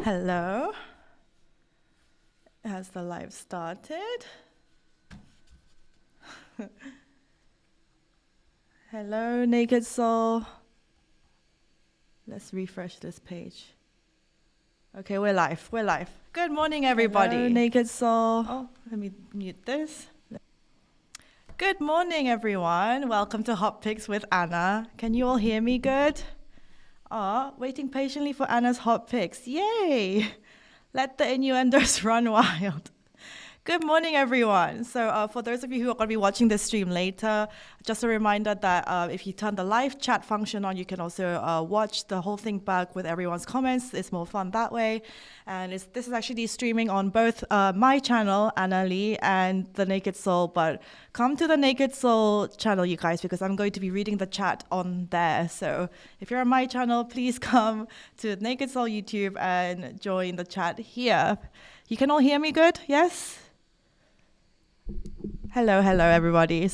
Hello. Has the live started? Hello, Naked Soul. Let's refresh this page. Okay, we're live. We're live. Good morning, everybody. Hello, Naked Soul. Oh, let me mute this. Good morning, everyone. Welcome to Hot Picks with Anna. Can you all hear me good? Waiting patiently for Anna's Hot Picks. Yay! Let the innuendos run wild. Good morning, everyone. So for those of you who are going to be watching this stream later, just a reminder that if you turn the live chat function on, you can also watch the whole thing back with everyone's comments. It's more fun that way. And this is actually streaming on both my channel, Anna Lee, and The Naked Soul. But come to The Naked Soul channel, you guys, because I'm going to be reading the chat on there. So if you're on my channel, please come to Naked Soul YouTube and join the chat here. You can all hear me good? Yes? Hello, everybody.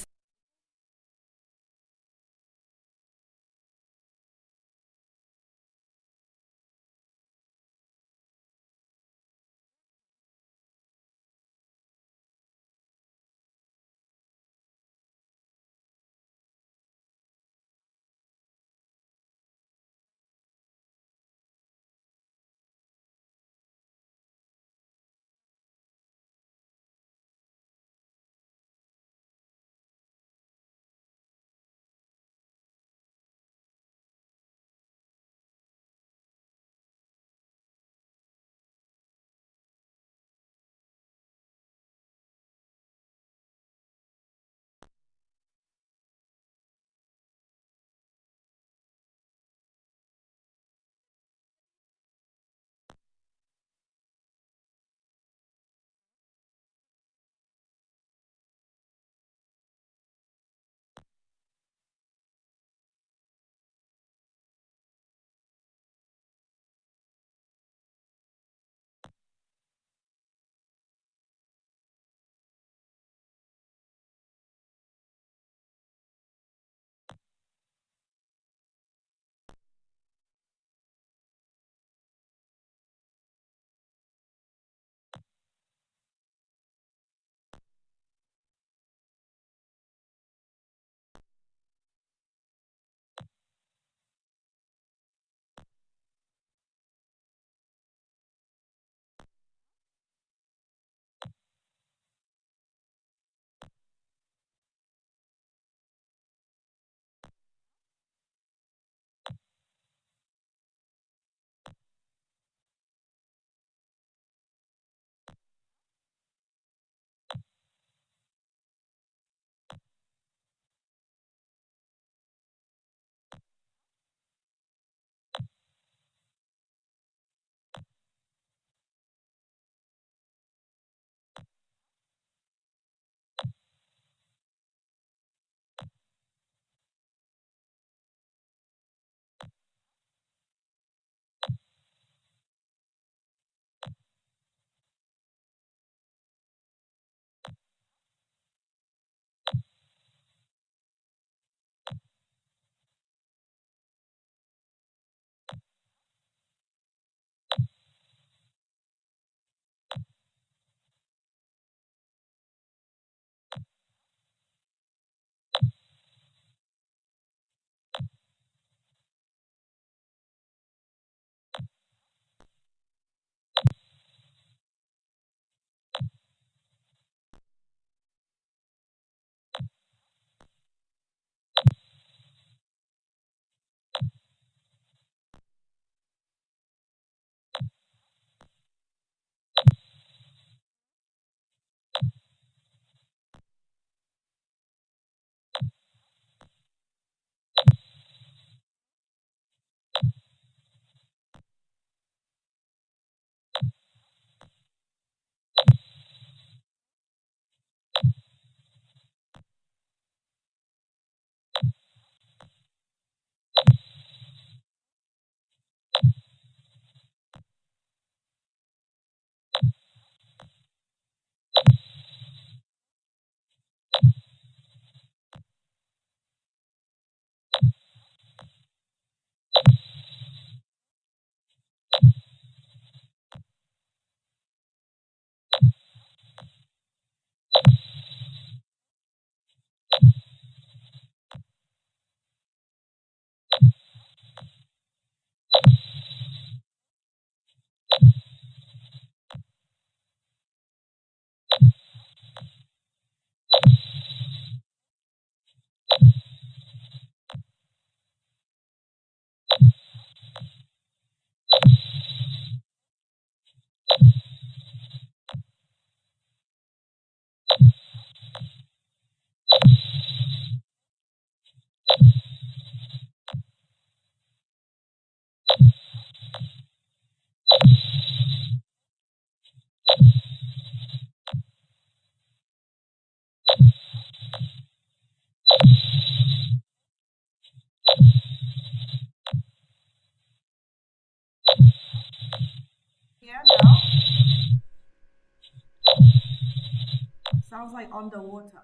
Sounds like underwater.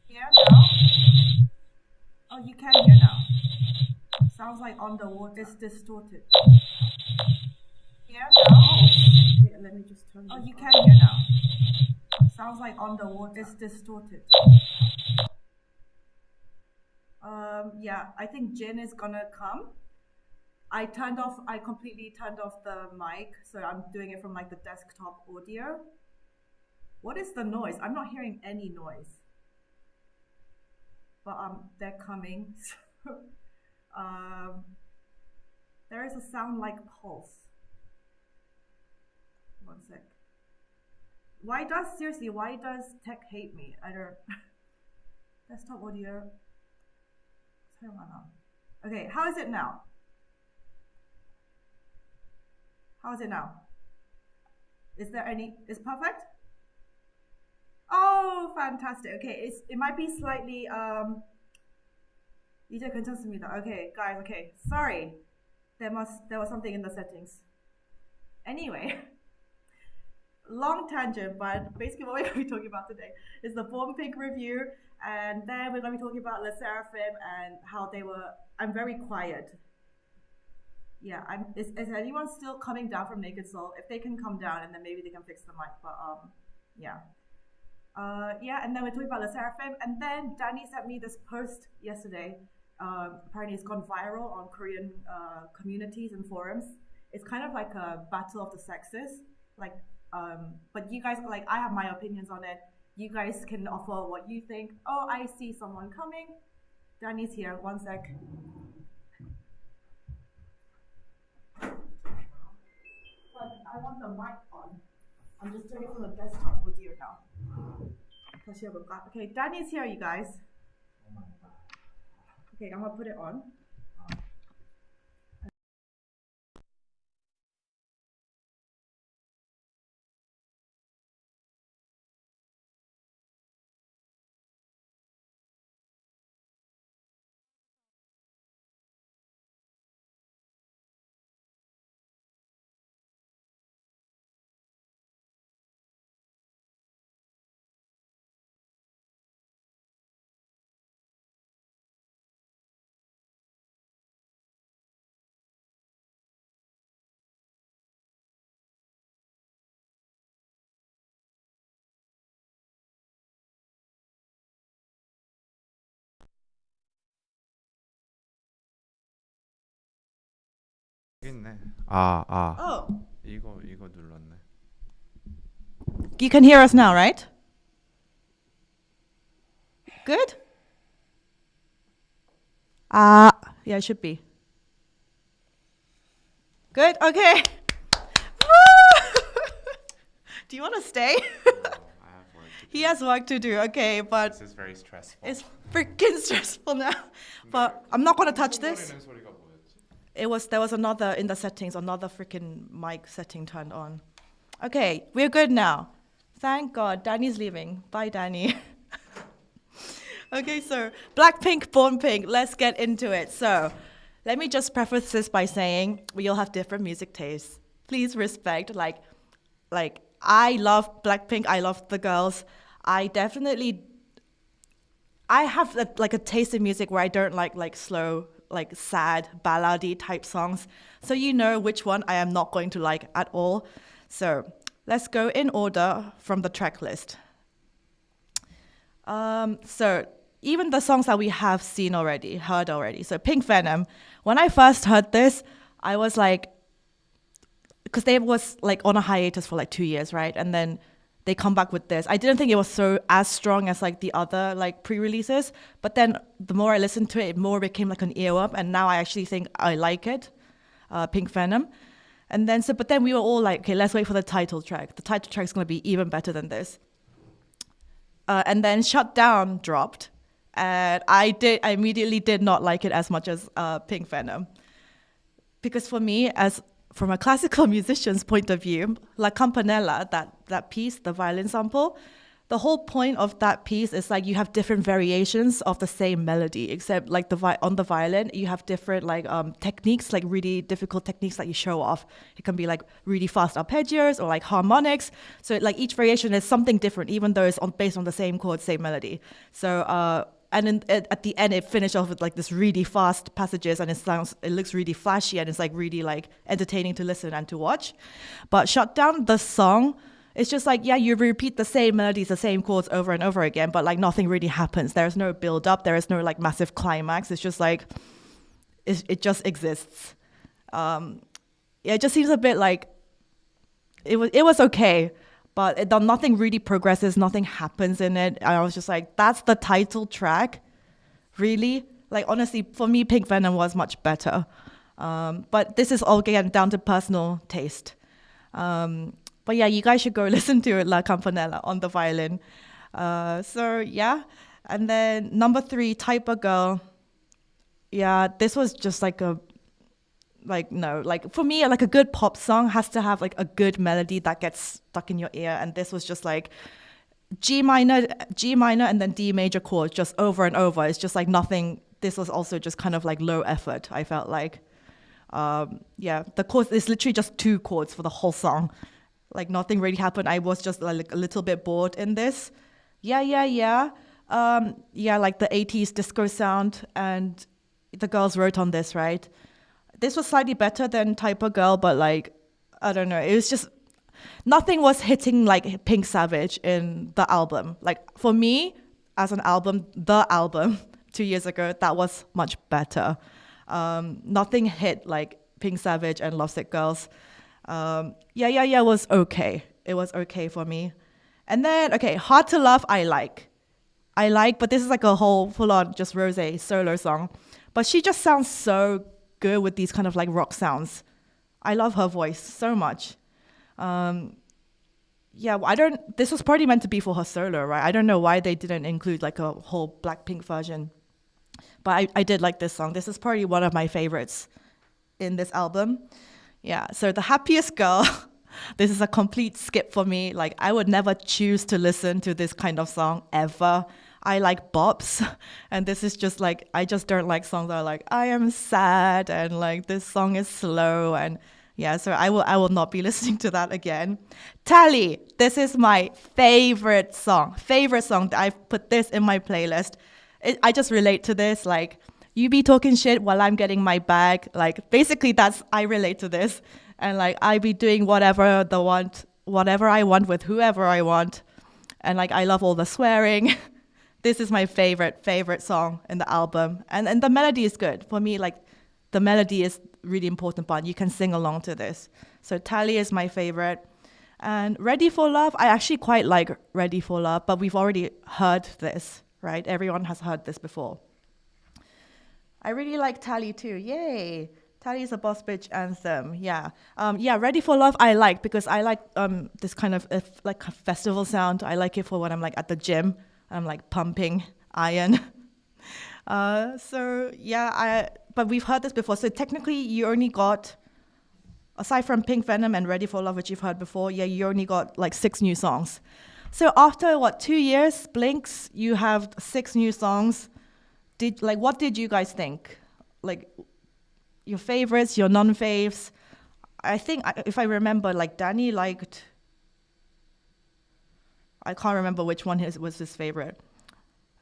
Hear now? Oh, you can hear now. Sounds like underwater. It's distorted. Hear now? Okay, let me just turn. Oh, you can hear now. Sounds like underwater. It's distorted. Yeah, I think Jin is gonna come. I completely turned off the mic, so I'm doing it from like the desktop audio. What is the noise? I'm not hearing any noise. But they're coming. There is a sound like pulse. One sec. Why does tech hate me? I don't. Desktop audio. Turn one on. Okay, how is it now? How is it now? Is perfect? Oh, fantastic. Okay, it might be slightly 이제 괜찮습니다. Okay, guys, okay. Sorry. There was something in the settings. Anyway, long tangent, but basically what we're going to be talking about today is the Blackpink review, and then we're going to be talking about Sserafim and how they were. I'm very quiet. Yeah, is anyone still coming down from Naked Soul? If they can come down, and then maybe they can fix the mic. But yeah. Yeah, and then we're talking about Sserafim, and then Danny sent me this post yesterday. Apparently it's gone viral on Korean communities and forums. It's kind of like a battle of the sexes, like but you guys, like, I have my opinions on it. You guys can offer what you think. Oh, I see someone coming. Danny's here. One sec. But I want the mic on. I'm just doing it from the desktop audio now. Okay, Danny's here, you guys. Okay, I'm gonna put it on. 있네. Oh, 이거 눌렀네. you can hear us now, right? Good? Yeah, it should be. Good? Okay. Do you want to stay? I have work to do. He has work to do, okay, but This is very stressful. it's freaking stressful now. But I'm not going to touch this. 거리는 소리가 뭐였지? There was another in the settings, another freaking mic setting turned on. Okay, we're good now. Thank God, Danny's leaving. Bye, Danny. Okay, so Blackpink, Blackpink, let's get into it. So let me just preface this by saying we all have different music tastes. Please respect, like I love Blackpink, I love the girls. I have a taste in music where I don't like slow, like sad, ballady type songs. So you know which one I am not going to like at all. So let's go in order from the track list. So even the songs that we have heard already. So Pink Venom, when I first heard this, I was like, because they was like on a hiatus for like 2 years, right? And then they come back with this. I didn't think it was as strong as like the other like pre-releases, but then the more I listened to it, it more became like an earworm, and now I actually think I like it, Pink Venom. And then but then we were all like, okay, let's wait for the title track. The title track is gonna be even better than this. And then Shut Down dropped, and I immediately did not like it as much as Pink Venom, because for me, from a classical musician's point of view, La Campanella, that piece, the violin sample, the whole point of that piece is like you have different variations of the same melody, except like on the violin you have different like techniques, like really difficult techniques that you show off. It can be like really fast arpeggios or like harmonics. So like each variation is something different, even though it's based on the same chord, same melody. So and then at the end it finished off with like this really fast passages, and it looks really flashy, and it's like really like entertaining to listen and to watch. But Shut Down, the song, it's just like, yeah, you repeat the same melodies, the same chords over and over again, but like nothing really happens. There's no build up. There is no like massive climax. It's just like, it just exists. Yeah, it just seems a bit like, it was okay, but nothing really progresses. Nothing happens in it. I was just like, that's the title track? Really? Like, honestly, for me, Pink Venom was much better. But this is all, again, down to personal taste. But yeah, you guys should go listen to La Campanella on the violin. So yeah. And then number 3, Type of Girl. Yeah, this was just like for me, like a good pop song has to have like a good melody that gets stuck in your ear. And this was just like G minor, and then D major chords just over and over. It's just like nothing. This was also just kind of like low effort, I felt like. Yeah, the chords is literally just 2 chords for the whole song. Like nothing really happened. I was just like a little bit bored in this. Yeah. Yeah, like the 80s disco sound, and the girls wrote on this, right? This was slightly better than Type of Girl, but like, I don't know. It was just, nothing was hitting like Pink Savage in the album. Like for me, as an album, the album 2 years ago, that was much better. Nothing hit like Pink Savage and Lovesick Girls. Yeah was okay. It was okay for me. And then, okay, Hard to Love, I like, but this is like a whole full-on just Rosé solo song. But she just sounds so good with these kind of like rock sounds. I love her voice so much. Yeah, this was probably meant to be for her solo, right? I don't know why they didn't include like a whole Blackpink version. But I did like this song. This is probably one of my favorites in this album. Yeah, so The Happiest Girl, this is a complete skip for me. Like, I would never choose to listen to this kind of song ever. I like bops, and this is just like, I just don't like songs that are like, I am sad, and like, this song is slow, and yeah, so I will not be listening to that again. Tally, this is my favorite song that I've put this in my playlist. I just relate to this, like, you be talking shit while I'm getting my bag. Like, basically, I relate to this. And, like, I be doing whatever I want with whoever I want. And, like, I love all the swearing. This is my favorite song in the album. And the melody is good. For me, like, the melody is really important part. You can sing along to this. So, Tally is my favorite. And Ready for Love, I actually quite like Ready for Love, but we've already heard this, right? Everyone has heard this before. I really like Tally too. Yay! Tally is a boss bitch anthem. Yeah. Ready for Love I like, because I like this kind of like a festival sound. I like it for when I'm like at the gym. I'm like pumping iron. So yeah, but we've heard this before. So technically you only got, aside from Pink Venom and Ready for Love, which you've heard before, yeah, you only got like 6 new songs. So after 2 years, Blinks, you have 6 new songs. What did you guys think? Like, your favorites, your non-faves? I think, if I remember, like, Danny liked, I can't remember which one was his favorite.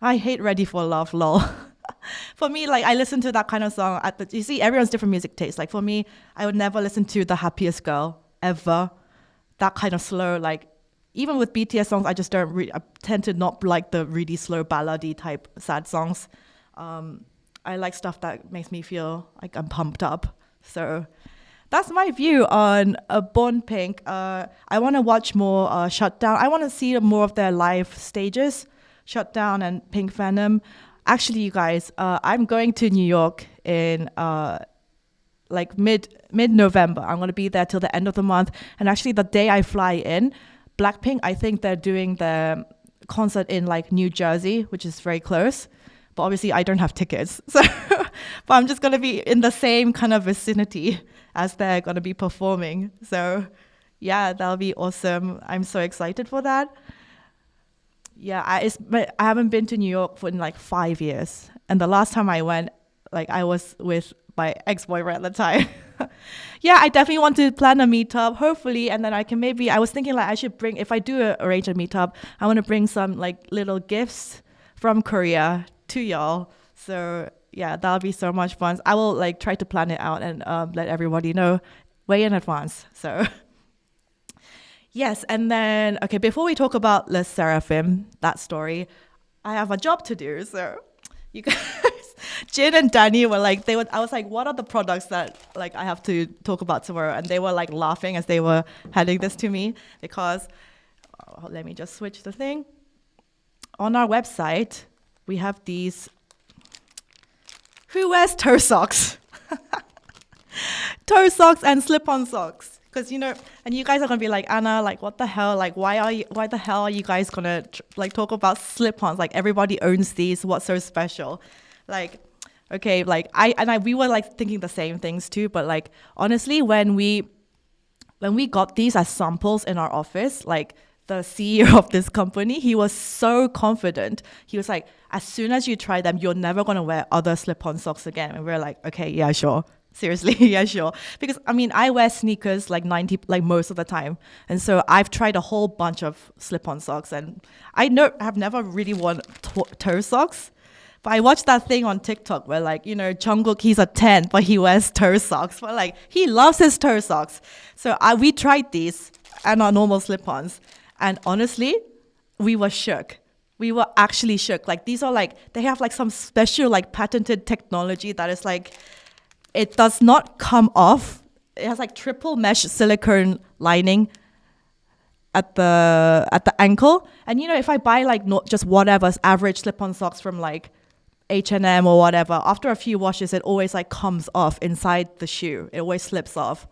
I hate Ready for Love, lol. For me, like, I listen to that kind of song you see, everyone's different music taste. Like, for me, I would never listen to The Happiest Girl, ever. That kind of slow, like, even with BTS songs, I just I tend to not like the really slow ballady type sad songs. I like stuff that makes me feel like I'm pumped up. So that's my view on Born Pink. I want to watch more Shut Down. I want to see more of their live stages, Shut Down and Pink Venom. Actually, you guys, I'm going to New York in like mid-November. I'm going to be there till the end of the month. And actually, the day I fly in, Blackpink, I think they're doing their concert in like New Jersey, which is very close. But obviously I don't have tickets. So, but I'm just going to be in the same kind of vicinity as they're going to be performing. So yeah, that'll be awesome. I'm so excited for that. Yeah, but I haven't been to New York for in like 5 years. And the last time I went, like I was with my ex-boyfriend at the time. Yeah, I definitely want to plan a meetup, hopefully, and then I was thinking like I should bring, if I do arrange a meetup, I want to bring some like little gifts from Korea to y'all. So yeah, that'll be so much fun. I will like try to plan it out and let everybody know way in advance. So yes, and then okay, before we talk about Les Sserafim, that story, I have a job to do. So you guys, Jin and Danny were like, I was like, what are the products that like I have to talk about tomorrow? And they were like laughing as they were handing this to me because, let me just switch the thing. On our website, we have these, who wears toe socks? Toe socks and slip-on socks. Because, and you guys are going to be like, Anna, like, what the hell? Like, why the hell are you guys going to like talk about slip-ons? Like, everybody owns these. What's so special? Like, okay, like we were like thinking the same things too. But like, honestly, when we got these as samples in our office, like the CEO of this company, he was so confident. He was like, as soon as you try them, you're never going to wear other slip-on socks again. And we're like, okay, yeah, sure. Seriously, yeah, sure. Because I mean, I wear sneakers like most of the time, and so I've tried a whole bunch of slip-on socks, and I've never really worn toe socks. But I watched that thing on TikTok where like Jungkook, he's a 10, but he wears toe socks. But like he loves his toe socks. So we tried these and our normal slip-ons, and honestly, we were shook. We were actually shook. Like these are like they have like some special like patented technology that is like. It does not come off. It has like triple mesh silicone lining at the ankle. And if I buy like not just whatever's average slip-on socks from like H&M or whatever, after a few washes, it always like comes off inside the shoe. It always slips off.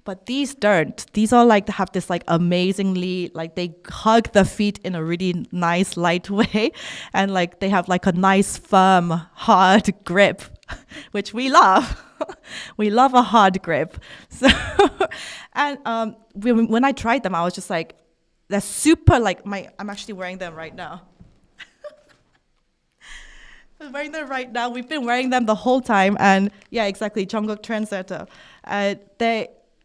But these don't. These are like have this like amazingly like they hug the feet in a really nice light way, and like they have like a nice firm hard grip, which we love. We love a hard grip. So, and when I tried them, I was just like, they're super like I'm actually wearing them right now. I'm wearing them right now. We've been wearing them the whole time, and yeah, exactly, Jungkook trendsetter.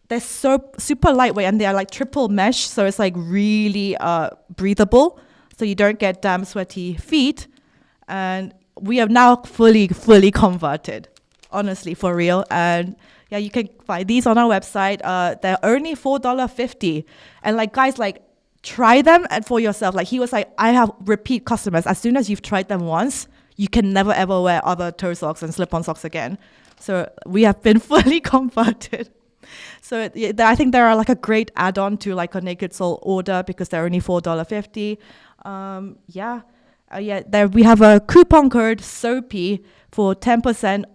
They're so super lightweight, and they're like triple mesh, so it's like really breathable, so you don't get damp, sweaty feet. And we have now fully converted. Honestly, for real. And yeah, you can buy these on our website. They're only $4.50. And like, guys, like, try them and for yourself. Like, he was like, I have repeat customers. As soon as you've tried them once, you can never ever wear other toe socks and slip-on socks again. So we have been fully converted. So I think they are like a great add-on to like a Naked Soul order because they're only $4.50. There we have a coupon code SOAPY for 10%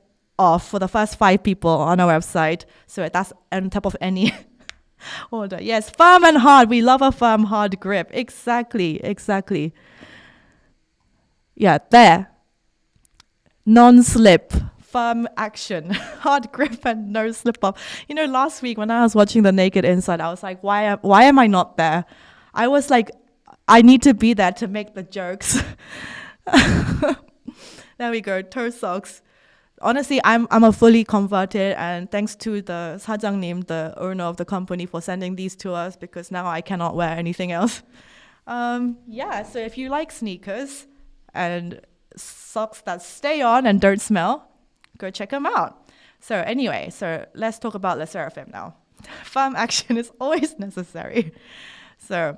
off for the first 5 people on our website. So that's on top of any order. Yes, firm and hard. We love a firm, hard grip. Exactly. Yeah, there. Non-slip, firm action, hard grip and no slip up. Last week when I was watching The Naked Inside, I was like, why am I not there? I was like, I need to be there to make the jokes. There we go, toe socks. Honestly, I'm a fully converted, and thanks to the 사장님, the owner of the company, for sending these to us because now I cannot wear anything else. So if you like sneakers and socks that stay on and don't smell, go check them out. So anyway, let's talk about Les Sserafim now. Firm action is always necessary. So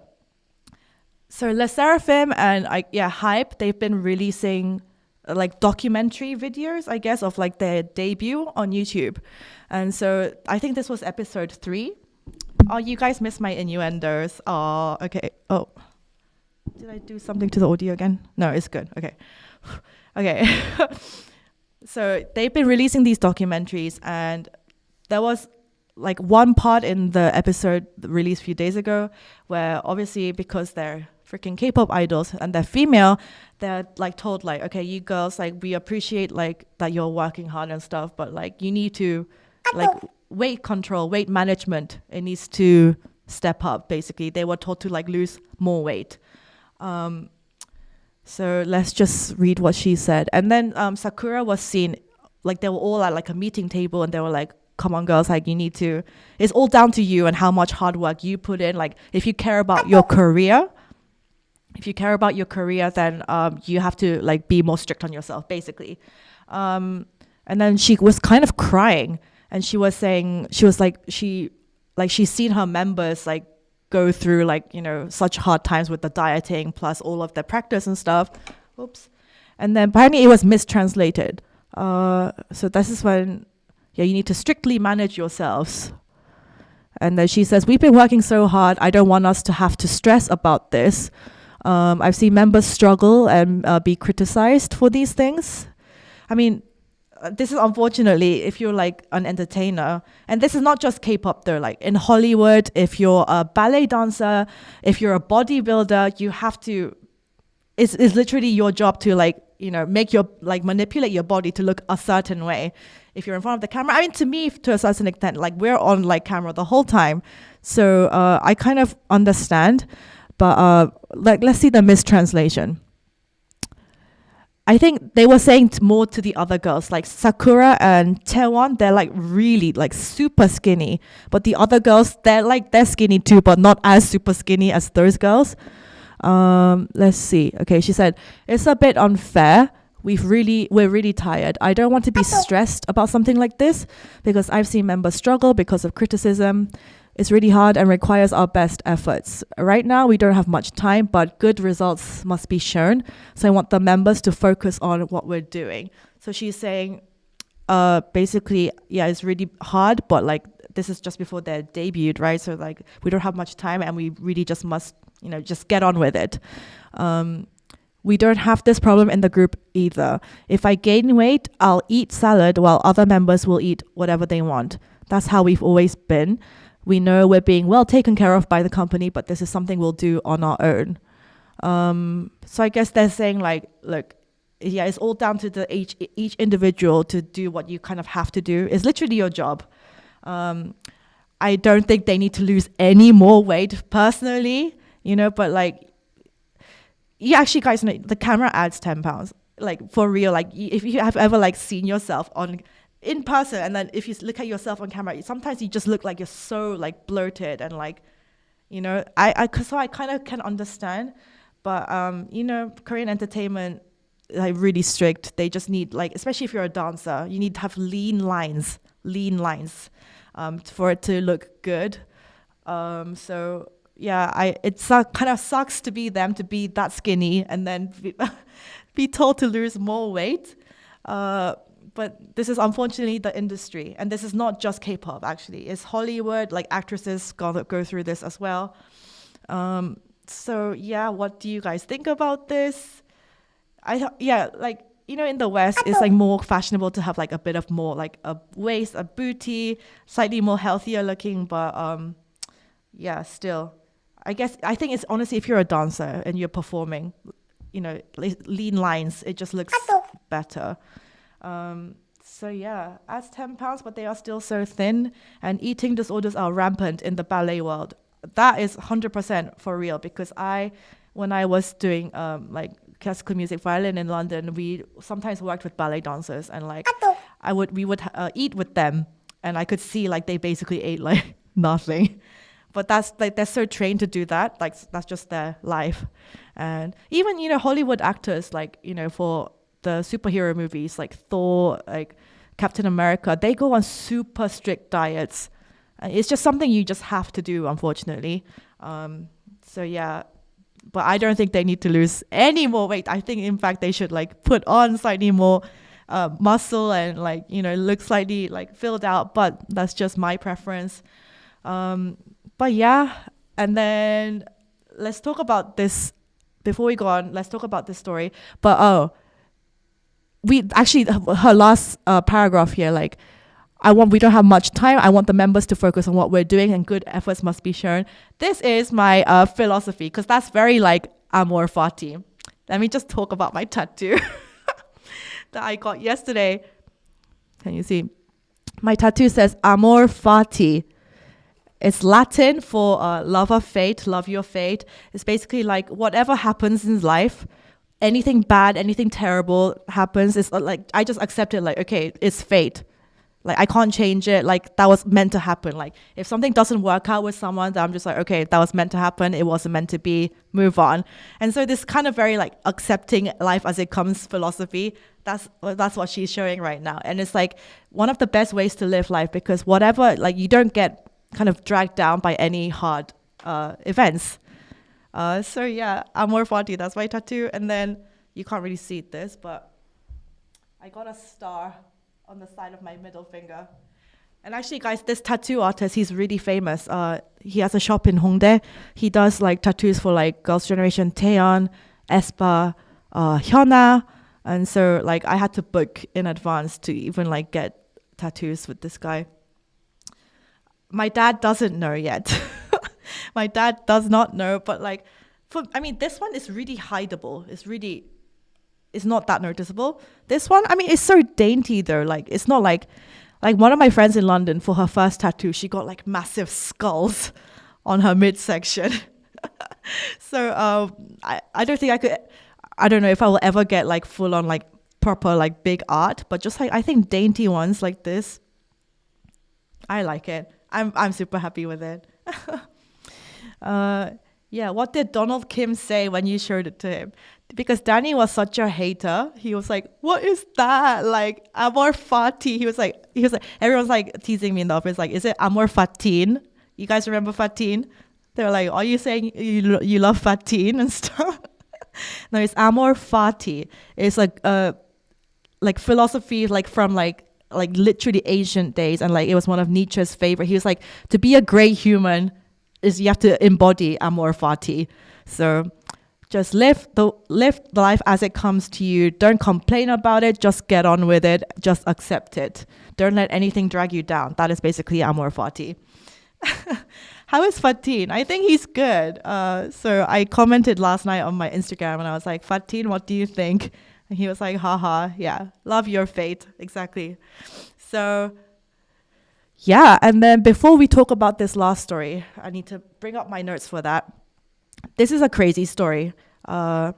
Les Sserafim and Hype, they've been releasing like documentary videos, I guess, of like their debut on YouTube. And so I think this was episode 3. Oh, you guys missed my innuendos. Oh, okay. Oh, did I do something to the audio again? No, it's good. Okay. So they've been releasing these documentaries, and there was like one part in the episode released a few days ago where obviously because they're freaking K-pop idols and they're female, they're like told like, okay, you girls, like we appreciate like that you're working hard and stuff, but like you need to like weight control, weight management, it needs to step up. Basically, they were told to like lose more weight. So let's just read what she said. And then Sakura was seen, like they were all at like a meeting table and they were like, come on girls, like you need to, it's all down to you and how much hard work you put in. Like if you care about your career, then you have to like be more strict on yourself, basically. And then she was kind of crying and she was saying, she's seen her members like go through like, you know, such hard times with the dieting plus all of the practice and stuff. Oops. And then apparently it was mistranslated. So this is when, you need to strictly manage yourselves. And then she says, we've been working so hard. I don't want us to have to stress about this. I've seen members struggle and be criticized for these things. I mean, this is unfortunately, if you're like an entertainer, and this is not just K-pop though, like in Hollywood, if you're a ballet dancer, if you're a bodybuilder, you have to, it's literally your job to like, you know, manipulate your body to look a certain way. If you're in front of the camera, I mean, to me, to a certain extent, like we're on like camera the whole time. So I kind of understand, but like, let's see the mistranslation. I think they were saying more to the other girls, like Sakura and Taewon, they're like really like super skinny. But the other girls, they're skinny too, but not as super skinny as those girls. Let's see. Okay, she said, it's a bit unfair. We're really tired. I don't want to be stressed about something like this because I've seen members struggle because of criticism. It's really hard and requires our best efforts. Right now, we don't have much time, but good results must be shown. So I want the members to focus on what we're doing. So she's saying, basically, yeah, it's really hard, but like this is just before their debut, right? So like we don't have much time and we really just must, you know, just get on with it. We don't have this problem in the group either. If I gain weight, I'll eat salad while other members will eat whatever they want. That's how we've always been. We know we're being well taken care of by the company, but this is something we'll do on our own. So I guess they're saying like, look, yeah, it's all down to each individual to do what you kind of have to do. It's literally your job. I don't think they need to lose any more weight personally, you know, but like, you actually guys know the camera adds 10 pounds, like for real. Like if you have ever like seen yourself in person and then if you look at yourself on camera, sometimes you just look like you're so like bloated and like, you know, so I kind of can understand, but you know, Korean entertainment, like really strict. They just need like, especially if you're a dancer, you need to have lean lines, for it to look good. So yeah, it kind of sucks to be them, to be that skinny and then be told to lose more weight. But this is unfortunately the industry. And this is not just K-pop, actually. It's Hollywood, like actresses go through this as well. So yeah, what do you guys think about this? Like, you know, in the West, it's like more fashionable to have like a bit of more like a waist, a booty, slightly more healthier looking. But yeah, still. I think it's honestly, if you're a dancer and you're performing, you know, lean lines, it just looks better. So yeah, adds 10 pounds, but they are still so thin, and eating disorders are rampant in the ballet world. That is 100% for real, because when I was doing like classical music violin in London, we sometimes worked with ballet dancers, and like we would eat with them, and I could see like they basically ate like nothing. But that's like, they're so trained to do that. Like that's just their life. And even, you know, Hollywood actors, like, you know, for the superhero movies like Thor, like Captain America, they go on super strict diets. It's just something you just have to do, unfortunately. So yeah, but I don't think they need to lose any more weight. I think in fact they should like put on slightly more muscle and like, you know, look slightly like filled out, but that's just my preference. But yeah, and then let's talk about this before we go on. Let's talk about this story. But we actually, her last paragraph here, like, we don't have much time. I want the members to focus on what we're doing and good efforts must be shown. This is my philosophy, because that's very like amor fati. Let me just talk about my tattoo that I got yesterday. Can you see? My tattoo says amor fati. It's Latin for love of fate, love your fate. It's basically like whatever happens in life, anything bad, anything terrible happens, it's like I just accept it. Like, okay, it's fate. Like, I can't change it. Like, that was meant to happen. Like, if something doesn't work out with someone, then I'm just like, okay, that was meant to happen. It wasn't meant to be. Move on. And so this kind of very like accepting life as it comes philosophy, that's what she's showing right now. And it's like one of the best ways to live life, because whatever, like, you don't get kind of dragged down by any hard events. So yeah, Amor Fati, that's my tattoo. And then you can't really see this, but I got a star on the side of my middle finger. And actually, guys, this tattoo artist, he's really famous. He has a shop in Hongdae. He does like tattoos for like Girls' Generation, Taeyeon, aespa, Hyuna. And so like I had to book in advance to even like get tattoos with this guy. My dad doesn't know yet. My dad does not know, but like, this one is really hideable. It's not that noticeable. This one, it's so dainty though. Like, it's not like one of my friends in London, for her first tattoo, she got like massive skulls on her midsection. So I don't think I don't know if I will ever get like full on like proper like big art, but just like I think dainty ones like this, I like it. I'm super happy with it. Yeah, what did Donald Kim say when you showed it to him? Because Danny was such a hater. He was like, what is that? Like, Amor Fati. He was like, everyone's like teasing me in the office, like, is it Amor Fatin? You guys remember Fatin? They were like, are you saying you love Fatin and stuff? No, it's Amor Fati. It's like philosophy, like from like literally ancient days, and like it was one of Nietzsche's favorite. He was like, to be a great human is you have to embody Amor Fati. So just live the life as it comes to you. Don't complain about it. Just get on with it. Just accept it. Don't let anything drag you down. That is basically Amor Fati. How is Fatin? I think he's good. So I commented last night on my Instagram and I was like, Fatin, what do you think? And he was like, haha, yeah, love your fate. Exactly. So yeah, and then before we talk about this last story, I need to bring up my notes for that. This is a crazy story that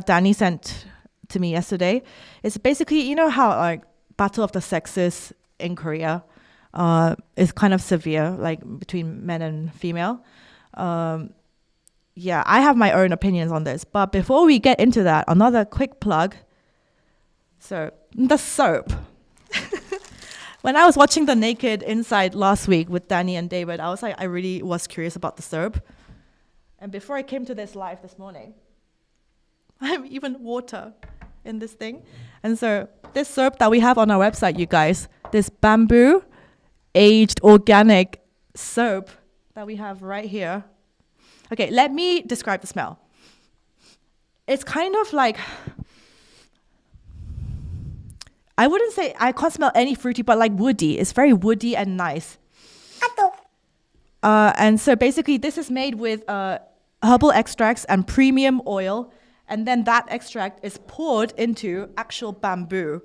Danny sent to me yesterday. It's basically, you know how like battle of the sexes in Korea is kind of severe, like between men and female. Yeah, I have my own opinions on this. But before we get into that, another quick plug. So the soap. When I was watching The Naked Inside last week with Danny and David, I was like, I really was curious about the soap. And before I came to this live this morning, I have even water in this thing. And so this soap that we have on our website, you guys, this bamboo aged organic soap that we have right here. Okay, let me describe the smell. It's kind of like, I wouldn't say, I can't smell any fruity, but like woody. It's very woody and nice. And so basically this is made with herbal extracts and premium oil. And then that extract is poured into actual bamboo.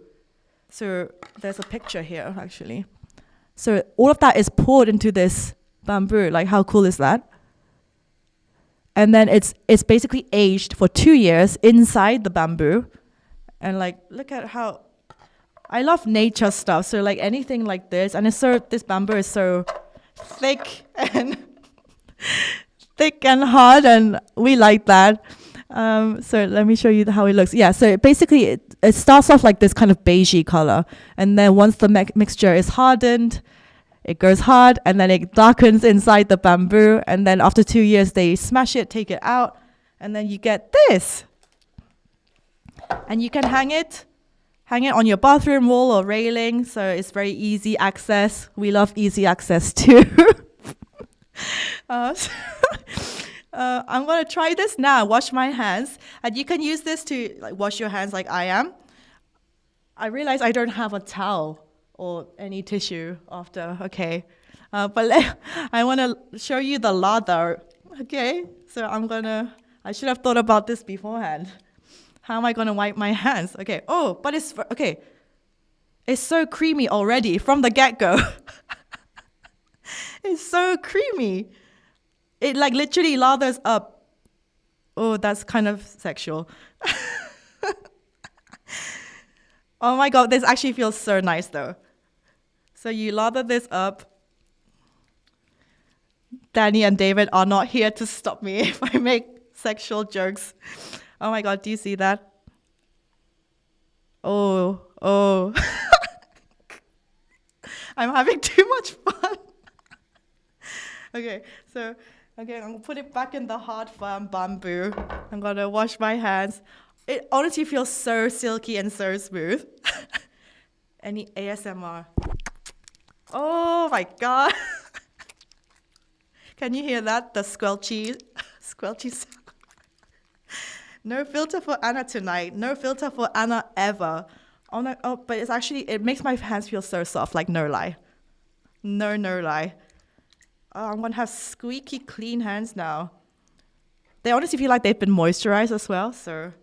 So there's a picture here, actually. So all of that is poured into this bamboo. Like, how cool is that? And then it's basically aged for 2 years inside the bamboo. And like, look at how, I love nature stuff. So like anything like this, and this bamboo is so thick and hard, and we like that. So let me show you how it looks. Yeah, so basically it starts off like this kind of beigey color. And then once the mixture is hardened, it goes hard, and then it darkens inside the bamboo. And then after 2 years, they smash it, take it out, and then you get this. And you can hang it on your bathroom wall or railing. So it's very easy access. We love easy access too. I'm going to try this now. Wash my hands. And you can use this to like wash your hands like I am. I realize I don't have a towel or any tissue after. Okay. But I want to show you the lather. Okay. So I should have thought about this beforehand. How am I going to wipe my hands? Okay. Oh, but okay. It's so creamy already from the get-go. It's so creamy. It like literally lathers up Oh, that's kind of sexual. Oh my God, this actually feels so nice though. So you lather this up. Danny and David are not here to stop me if I make sexual jokes. Oh my God, do you see that? Oh. I'm having too much fun. Okay, I'm gonna put it back in the hard, firm bamboo. I'm gonna wash my hands. It honestly feels so silky and so smooth. Any ASMR? Oh my God. Can you hear that? The squelchy sound. No filter for Anna tonight. No filter for Anna ever. Oh no! Oh, but it makes my hands feel so soft. Like no lie, no lie. Oh, I'm gonna have squeaky clean hands now. They honestly feel like they've been moisturized as well. So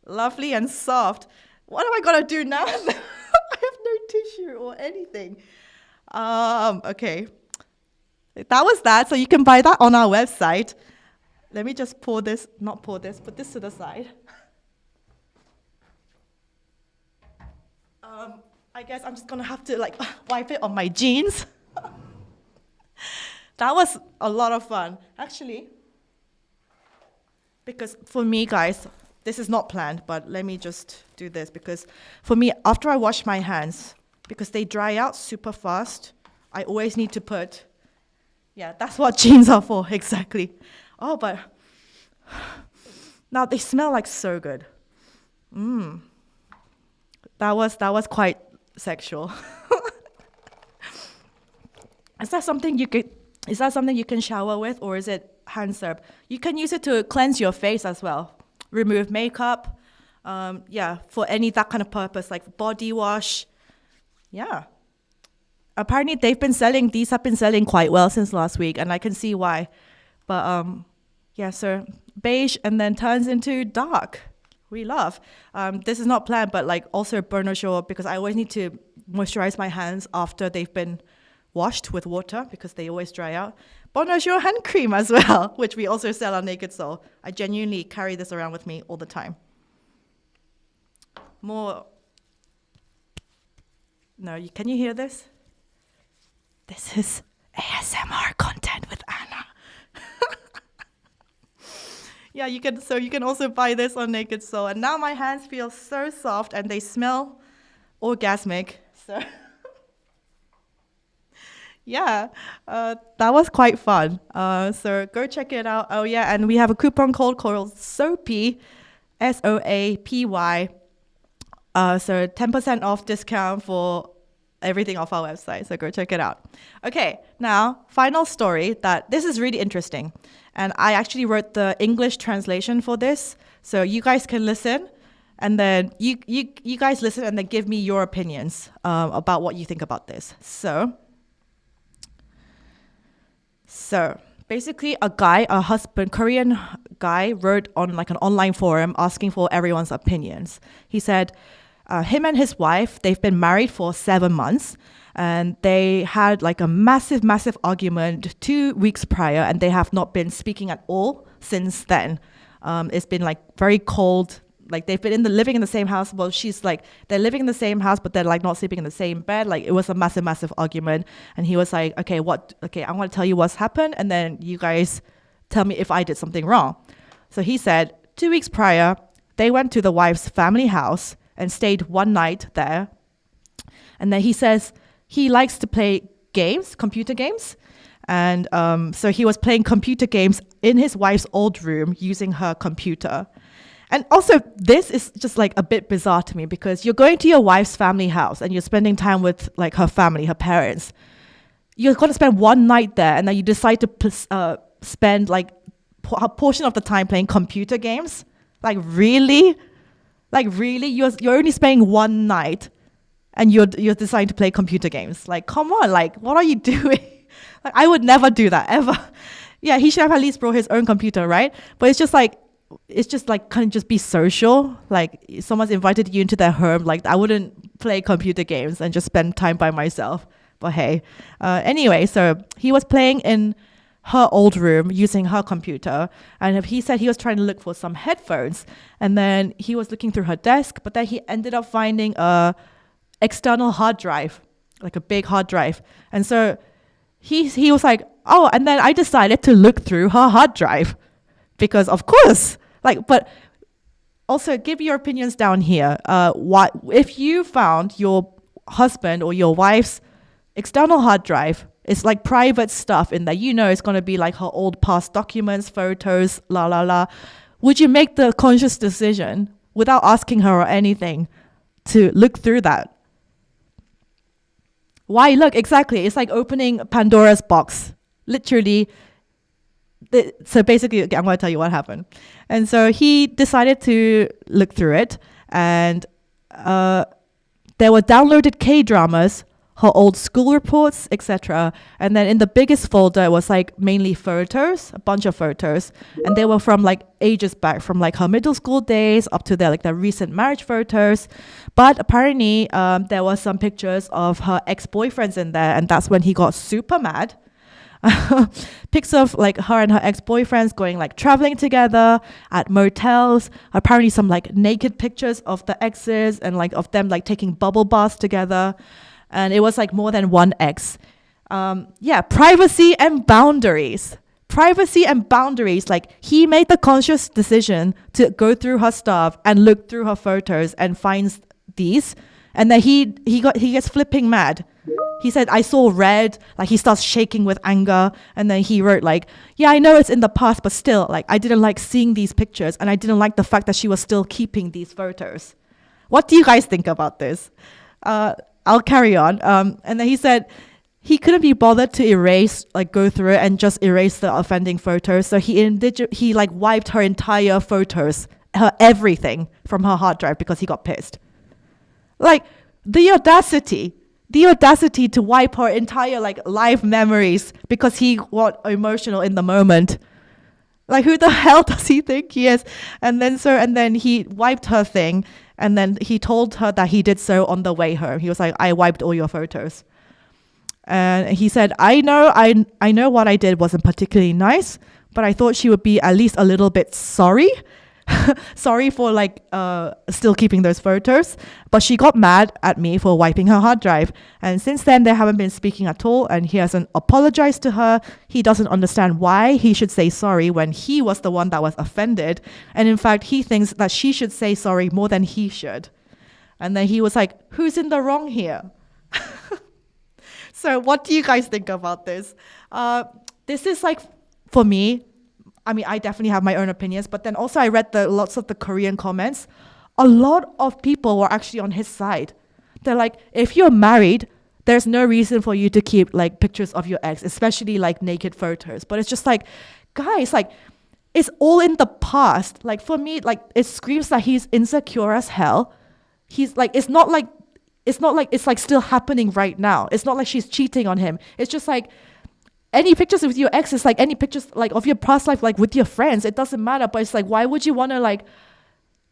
lovely and soft. What am I gonna do now? I have no tissue or anything. Okay. That was that. So you can buy that on our website. Let me just put this to the side. I guess I'm just gonna have to wipe it on my jeans. That was a lot of fun. Actually, because for me, guys, this is not planned, but let me just do this because for me, after I wash my hands, because they dry out super fast, I always need to put, yeah, that's what jeans are for, exactly. Oh, but now they smell like so good. That was quite sexual. Is that something you can shower with, or is it hand soap? You can use it to cleanse your face as well. Remove makeup. For any that kind of purpose, like body wash. Yeah. Apparently these have been selling quite well since last week, and I can see why. But so beige and then turns into dark. We love. This is not planned, but also bonjour, because I always need to moisturize my hands after they've been washed with water because they always dry out. Bonjour hand cream as well, which we also sell on Naked Soul. I genuinely carry this around with me all the time. Can you hear this? This is ASMR content with Anna. Yeah, you can also buy this on Naked Soul. And now my hands feel so soft and they smell orgasmic. So yeah, that was quite fun. So go check it out. Oh yeah, and we have a coupon code called SOAPY, SOAPY. So 10% off discount for everything off our website. So go check it out. Okay, now final story. This is really interesting, and I actually wrote the English translation for this. So you guys can listen, and then you guys listen, and then give me your opinions about what you think about this. So basically, a Korean guy wrote on an online forum asking for everyone's opinions. He said, him and his wife, they've been married for 7 months, and they had a massive argument 2 weeks prior, and they have not been speaking at all since then. It's been very cold. They've been living in the same house. Well, they're living in the same house, but they're not sleeping in the same bed. It was a massive argument. And he was like, okay, I want to tell you what's happened, and then you guys tell me if I did something wrong. So he said 2 weeks prior, they went to the wife's family house and stayed one night there. And then he says he likes to play games, computer games. And so he was playing computer games in his wife's old room using her computer. And also, this is just a bit bizarre to me, because you're going to your wife's family house and you're spending time with her family, her parents. You're going to spend one night there, and then you decide to spend a portion of the time playing computer games. Really? You're only spending one night, and you're deciding to play computer games. Come on, what are you doing? I would never do that ever. Yeah, he should have at least brought his own computer, right? But it's just kind of just be social. If someone's invited you into their home, I wouldn't play computer games and just spend time by myself. But hey, anyway, so he was playing in her old room using her computer. And he said he was trying to look for some headphones. And then he was looking through her desk, but then he ended up finding a external hard drive, like a big hard drive. And so he was like, oh, and then I decided to look through her hard drive because of course, like, but also give your opinions down here. What if you found your husband or your wife's external hard drive? It's like private stuff in there. You know, it's going to be like her old past documents, photos, la, la, la. Would you make the conscious decision without asking her or anything to look through that? Why? Look, exactly. It's like opening Pandora's box. Literally. So basically, okay, I'm going to tell you what happened. And so he decided to look through it. And there were downloaded K-dramas, her old school reports, etc. And then in the biggest folder was like mainly photos, a bunch of photos. And they were from like ages back, from like her middle school days up to the recent marriage photos. But apparently there were some pictures of her ex-boyfriends in there. And that's when he got super mad. Pics of like her and her ex-boyfriends going like traveling together at motels. Apparently some like naked pictures of the exes and like of them like taking bubble baths together. And it was like more than one ex. Privacy and boundaries. Privacy and boundaries. Like he made the conscious decision to go through her stuff and look through her photos and finds these. And then he gets flipping mad. He said, I saw red. Like he starts shaking with anger. And then he wrote like, yeah, I know it's in the past, but still, like I didn't like seeing these pictures. And I didn't like the fact that she was still keeping these photos. What do you guys think about this? I'll carry on. And then he said he couldn't be bothered to go through it and just erase the offending photos. So he like wiped her entire photos, her everything from her hard drive because he got pissed. Like the audacity to wipe her entire like life memories because he got emotional in the moment. Like who the hell does he think he is? And then he wiped her thing. And then he told her that he did so on the way home. He was like, I wiped all your photos. And he said, I know what I did wasn't particularly nice, but I thought she would be at least a little bit sorry. Sorry for like still keeping those photos. But she got mad at me for wiping her hard drive. And since then, they haven't been speaking at all. And he hasn't apologized to her. He doesn't understand why he should say sorry when he was the one that was offended. And in fact, he thinks that she should say sorry more than he should. And then he was like, who's in the wrong here? So what do you guys think about this? This is like, for me, I mean, I definitely have my own opinions, but then also I read lots of the Korean comments. A lot of people were actually on his side. They're like, if you're married, there's no reason for you to keep like pictures of your ex, especially like naked photos. But it's just like, guys, like it's all in the past. Like for me, like it screams that he's insecure as hell. He's like, it's not like it's like still happening right now. It's not like she's cheating on him. It's just like, any pictures with your ex is like any pictures like of your past life, like with your friends. It doesn't matter. But it's like, why would you want to like,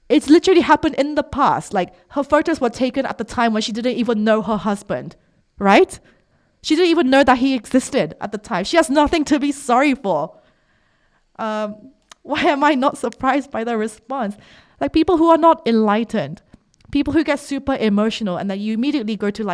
it's literally happened in the past. Like her photos were taken at the time when she didn't even know her husband, right? She didn't even know that he existed at the time. She has nothing to be sorry for. Why am I not surprised by the response? Like people who are not enlightened, people who get super emotional and then you immediately go to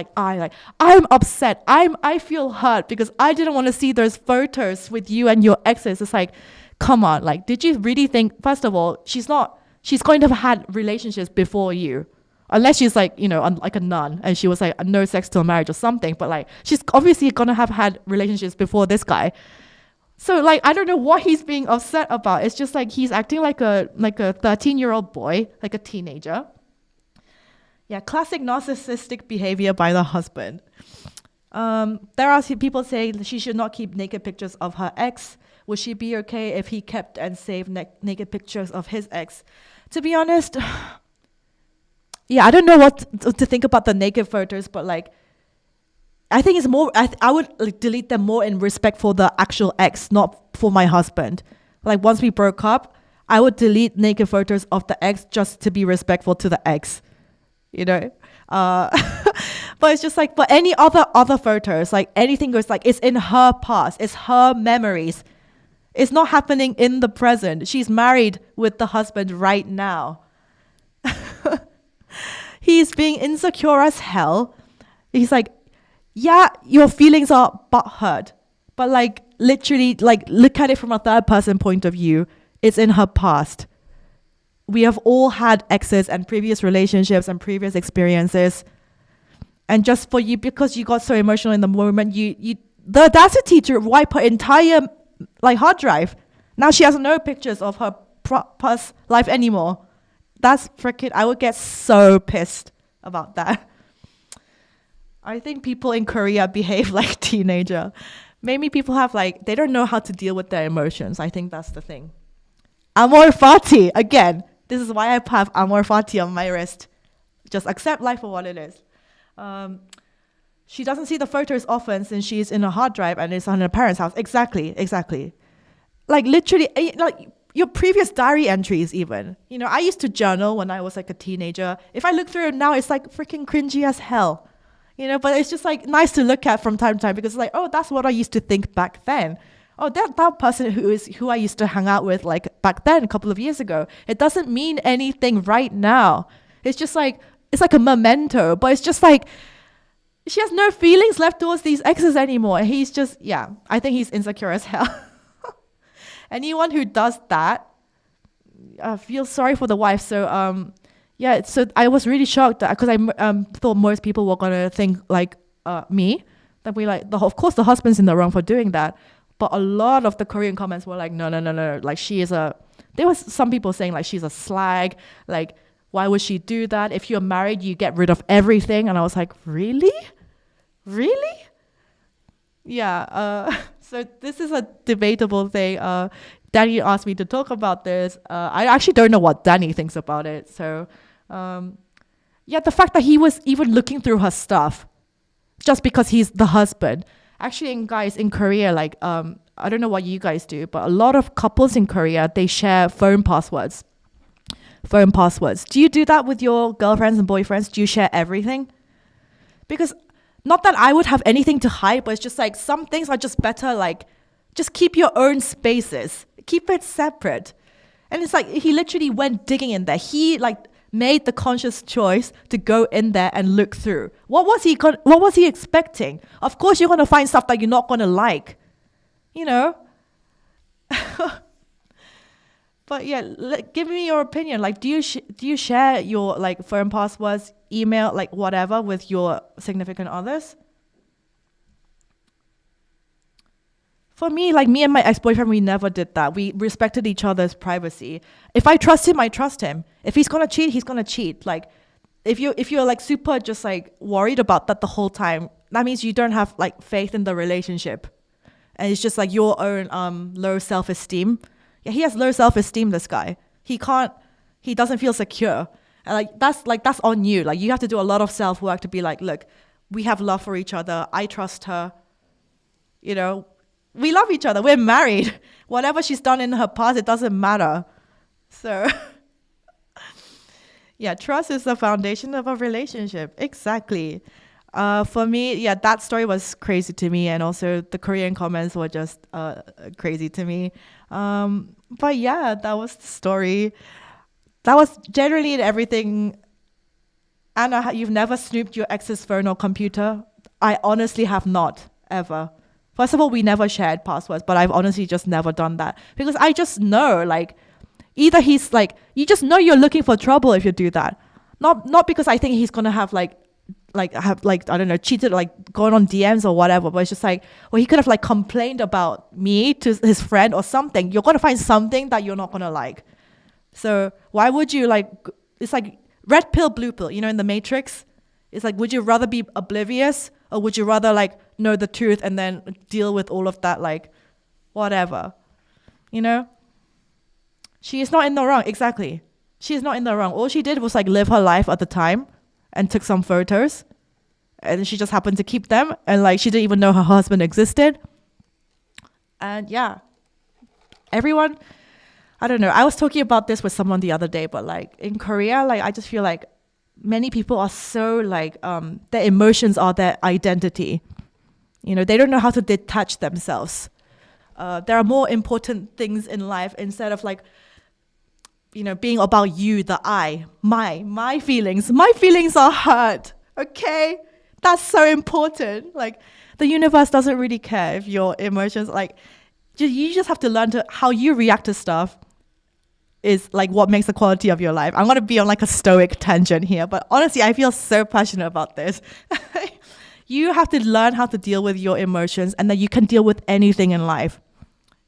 I'm upset. I feel hurt because I didn't want to see those photos with you and your exes. It's like, come on, like, did you really think, first of all, she's going to have had relationships before you. Unless she's like, like a nun and she was like no sex till marriage or something. But like, she's obviously going to have had relationships before this guy. So like, I don't know what he's being upset about. It's just like, he's acting like a 13-year-old boy, like a teenager. Yeah, classic narcissistic behavior by the husband. There are people saying she should not keep naked pictures of her ex. Would she be okay if he kept and saved naked pictures of his ex? To be honest, yeah, I don't know what to think about the naked photos, but like, I think it's more, I would like delete them more in respect for the actual ex, not for my husband. Like once we broke up, I would delete naked photos of the ex just to be respectful to the ex. But But it's just like, but any other photos, like anything goes, like it's in her past, it's her memories. It's not happening in the present. She's married with the husband right now. He's being insecure as hell. He's like, yeah, your feelings are butthurt, but like literally, like look at it from a third person point of view. It's in her past. We have all had exes and previous relationships and previous experiences. And just for you, because you got so emotional in the moment, the audacity to wipe her entire like hard drive. Now she has no pictures of her past life anymore. That's freaking, I would get so pissed about that. I think people in Korea behave like teenager. Maybe people have like, they don't know how to deal with their emotions. I think that's the thing. Amor fati, again, this is why I have amor fati on my wrist. Just accept life for what it is. She doesn't see the photos often since she's in a hard drive and it's on her parents' house. Exactly. Like literally, like your previous diary entries even. You know, I used to journal when I was like a teenager. If I look through it now, it's like freaking cringy as hell. You know, but it's just like nice to look at from time to time because it's like, oh, that's what I used to think back then. Oh, that person who I used to hang out with like back then a couple of years ago. It doesn't mean anything right now. It's just like, it's like a memento, but it's just like, she has no feelings left towards these exes anymore. And he's just, yeah, I think he's insecure as hell. Anyone who does that, I feel sorry for the wife. So, yeah, so I was really shocked because I thought most people were going to think like me, that we like, of course the husband's in the wrong for doing that. But a lot of the Korean comments were like, no. Like there was some people saying like she's a slag. Like, why would she do that? If you're married, you get rid of everything. And I was like, really? Yeah. So this is a debatable thing. Danny asked me to talk about this. I actually don't know what Danny thinks about it. So, yeah, the fact that he was even looking through her stuff just because he's the husband. Actually, guys, in Korea, like, I don't know what you guys do, but a lot of couples in Korea, they share phone passwords. Do you do that with your girlfriends and boyfriends? Do you share everything? Because not that I would have anything to hide, but it's just like some things are just better, like just keep your own spaces. Keep it separate. And it's like he literally went digging in there. He like made the conscious choice to go in there and look through. What was he expecting? Of course you're going to find stuff that you're not going to like. You know? But yeah, give me your opinion. Like, do you share your like phone passwords, email, like whatever with your significant others? For me, like me and my ex-boyfriend, we never did that. We respected each other's privacy. If I trust him, I trust him. If he's gonna cheat, he's gonna cheat. Like, if you're like super just like worried about that the whole time, that means you don't have like faith in the relationship, and it's just like your own low self-esteem. Yeah, he has low self-esteem, this guy. He doesn't feel secure. And that's on you. Like you have to do a lot of self-work to be like, look, we have love for each other. I trust her. You know, we love each other. We're married. Whatever she's done in her past, it doesn't matter. So yeah, trust is the foundation of a relationship. Exactly. For me, yeah, that story was crazy to me. And also the Korean comments were just crazy to me. But yeah, that was the story. That was generally in everything. Anna, you've never snooped your ex's phone or computer? I honestly have not, ever. First of all, we never shared passwords, but I've honestly just never done that. Because I just know, like, either he's like, you just know you're looking for trouble if you do that. Not because I think he's going to have I don't know, cheated, like going on DMs or whatever, but it's just like, well, he could have like complained about me to his friend or something. You're going to find something that you're not going to like. So why would you like, it's like red pill, blue pill, you know, in the Matrix. It's like, would you rather be oblivious or would you rather like know the truth and then deal with all of that, like whatever, you know? She is not in the wrong. Exactly. She is not in the wrong. All she did was like live her life at the time and took some photos, and she just happened to keep them, and like she didn't even know her husband existed. And yeah, everyone, I don't know, I was talking about this with someone the other day, but like in Korea, like I just feel like many people are so like, their emotions are their identity. You know, they don't know how to detach themselves. There are more important things in life instead of like, you know, being about you, the I, my feelings. My feelings are hurt, okay? That's so important. Like, the universe doesn't really care if your emotions, like, you just have to learn to how you react to stuff is like what makes the quality of your life. I'm going to be on like a stoic tangent here, but honestly, I feel so passionate about this. You have to learn how to deal with your emotions, and then you can deal with anything in life.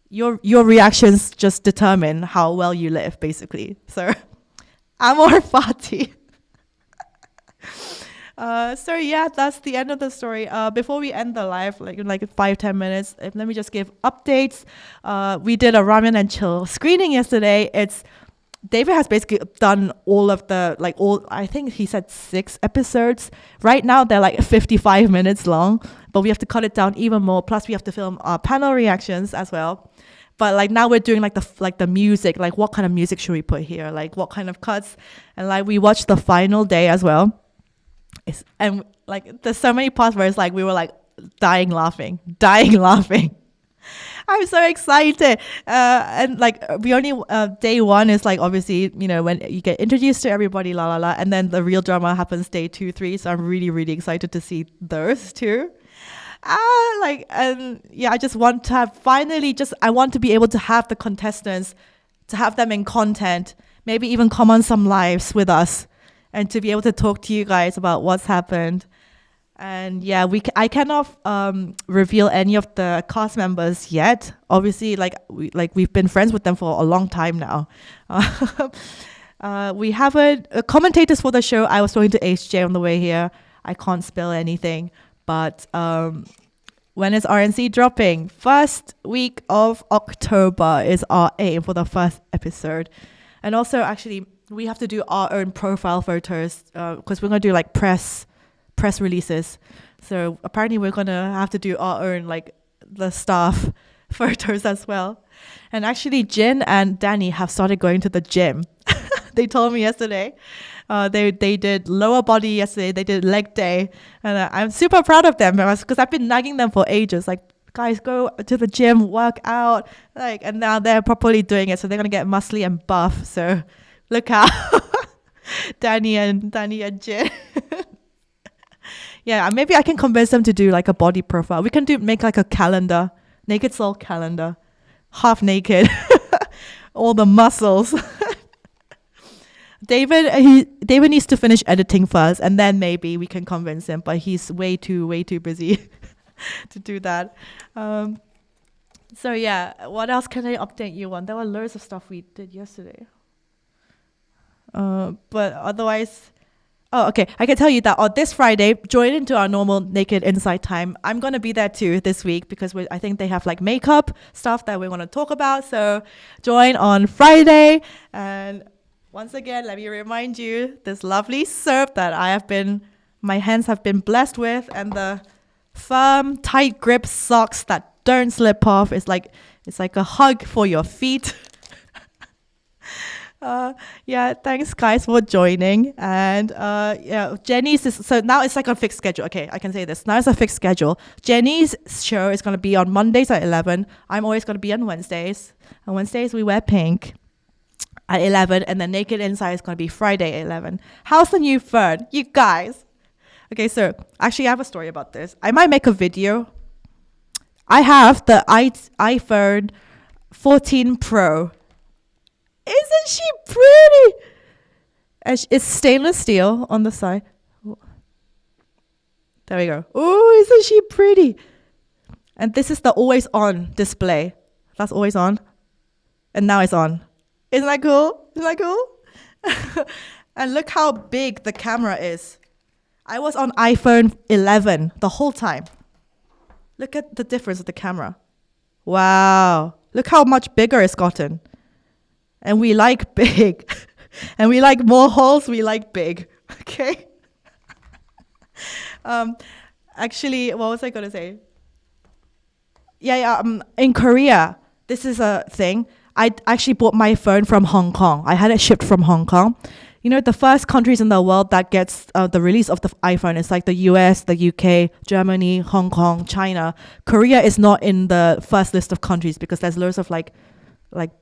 Your reactions just determine how well you live, basically. So, amor fati. So yeah, that's the end of the story. Before we end the live, like in like 5-10 minutes, let me just give updates. We did a ramen and chill screening yesterday. David has basically done all of the I think he said 6 episodes. Right now they're like 55 minutes long, but we have to cut it down even more. Plus we have to film our panel reactions as well. But like now we're doing like the music, like what kind of music should we put here? Like what kind of cuts? And like we watched the final day as well. And like there's so many parts where it's like we were like dying laughing. I'm so excited. And like we only day 1 is like obviously, you know, when you get introduced to everybody, la la la, and then the real drama happens day 2, 3. So I'm really, really excited to see those too. I just want to have I want to be able to have the contestants, to have them in content, maybe even come on some lives with us, and to be able to talk to you guys about what's happened. And yeah, I cannot reveal any of the cast members yet. Obviously, we've been friends with them for a long time now. We haven't commentators for the show. I was talking to HJ on the way here. I can't spill anything, but when is RNC dropping? First week of October is our aim for the first episode. And also, actually, we have to do our own profile photos because we're going to do like press releases. So apparently we're going to have to do our own, like the staff photos as well. And actually Jin and Danny have started going to the gym. They told me yesterday. They did lower body yesterday. They did leg day. And I'm super proud of them because I've been nagging them for ages. Like, guys, go to the gym, work out. And now they're properly doing it. So they're going to get muscly and buff. So look out. Danny and Jin. Yeah, maybe I can convince them to do like a body profile. We can make like a calendar, naked soul calendar, half naked, all the muscles. David needs to finish editing first, and then maybe we can convince him. But he's way too busy to do that. So yeah, what else can I update you on? There were loads of stuff we did yesterday. But otherwise. Oh, okay. I can tell you that on this Friday, join into our normal Naked Insight time. I'm going to be there too this week because I think they have like makeup stuff that we want to talk about. So join on Friday. And once again, let me remind you, this lovely soap that my hands have been blessed with, and the firm, tight grip socks that don't slip off. It's like a hug for your feet. Yeah, thanks guys for joining. And yeah, so now it's like a fixed schedule. Okay, I can say this. Now it's a fixed schedule. Jenny's show is going to be on Mondays at 11. I'm always going to be on Wednesdays. On Wednesdays we wear pink at 11, and then Naked Inside is going to be Friday at 11. How's the new phone, you guys? Okay, so actually I have a story about this. I might make a video. I have the iPhone 14 Pro. Isn't she pretty? And it's stainless steel on the side. There we go. Oh, isn't she pretty? And this is the always on display. That's always on. And now it's on. Isn't that cool? And look how big the camera is. I was on iPhone 11 the whole time. Look at the difference of the camera. Wow. Look how much bigger it's gotten. And we like big. And we like more holes, we like big. Okay? Actually, what was I going to say? Yeah. In Korea, this is a thing. I actually bought my phone from Hong Kong. I had it shipped from Hong Kong. you know, the first countries in the world that gets the release of the iPhone is like the US, the UK, Germany, Hong Kong, China. Korea is not in the first list of countries because there's loads of like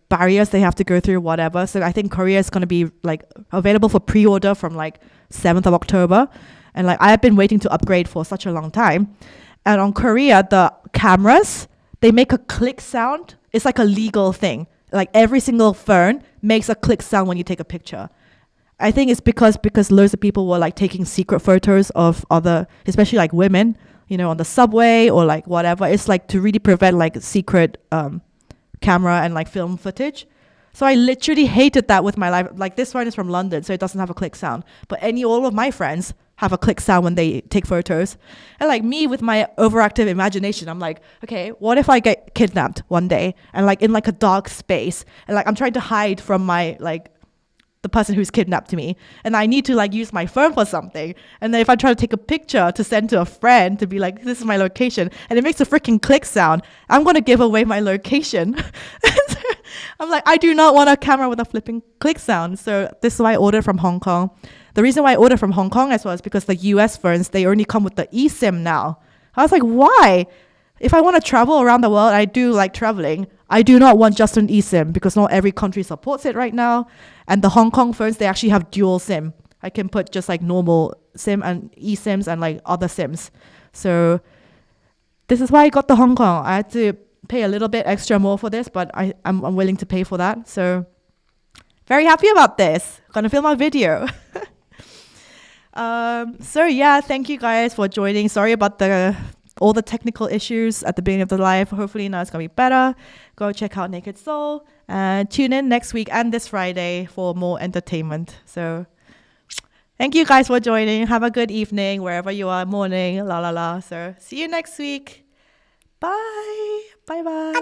barriers they have to go through, whatever. So I think Korea is going to be like available for pre-order from like 7th of October. And like I have been waiting to upgrade for such a long time. And on Korea, the cameras, they make a click sound. It's like a legal thing. Like every single phone makes a click sound when you take a picture. I think it's because loads of people were like taking secret photos of other, especially like women, you know, on the subway or like whatever. It's like to really prevent like secret camera and like film footage. So I literally hated that with my life. Like this one is from London, so it doesn't have a click sound. But all of my friends have a click sound when they take photos. And like me with my overactive imagination, I'm like, okay, what if I get kidnapped one day and like in like a dark space and like I'm trying to hide from my like the person who's kidnapped me and I need to like use my phone for something. And then if I try to take a picture to send to a friend to be like, this is my location, and it makes a freaking click sound, I'm going to give away my location. I'm like, I do not want a camera with a flipping click sound. So this is why I ordered from Hong Kong. The reason why I ordered from Hong Kong as well is because the US phones, they only come with the eSIM now. I was like, why? If I want to travel around the world, I do like traveling, I do not want just an eSIM because not every country supports it right now. And the Hong Kong phones, they actually have dual SIM. I can put just like normal SIM and eSIMs and like other SIMs. So this is why I got the Hong Kong. I had to pay a little bit extra more for this, but I'm willing to pay for that. So very happy about this. Gonna film a video. So yeah, thank you guys for joining. Sorry about all the technical issues at the beginning of the live. Hopefully now it's gonna be better. Go check out Naked Soul and tune in next week and this Friday for more entertainment. So thank you guys for joining. Have a good evening wherever you are, morning, la la la. So see you next week. Bye. Bye bye.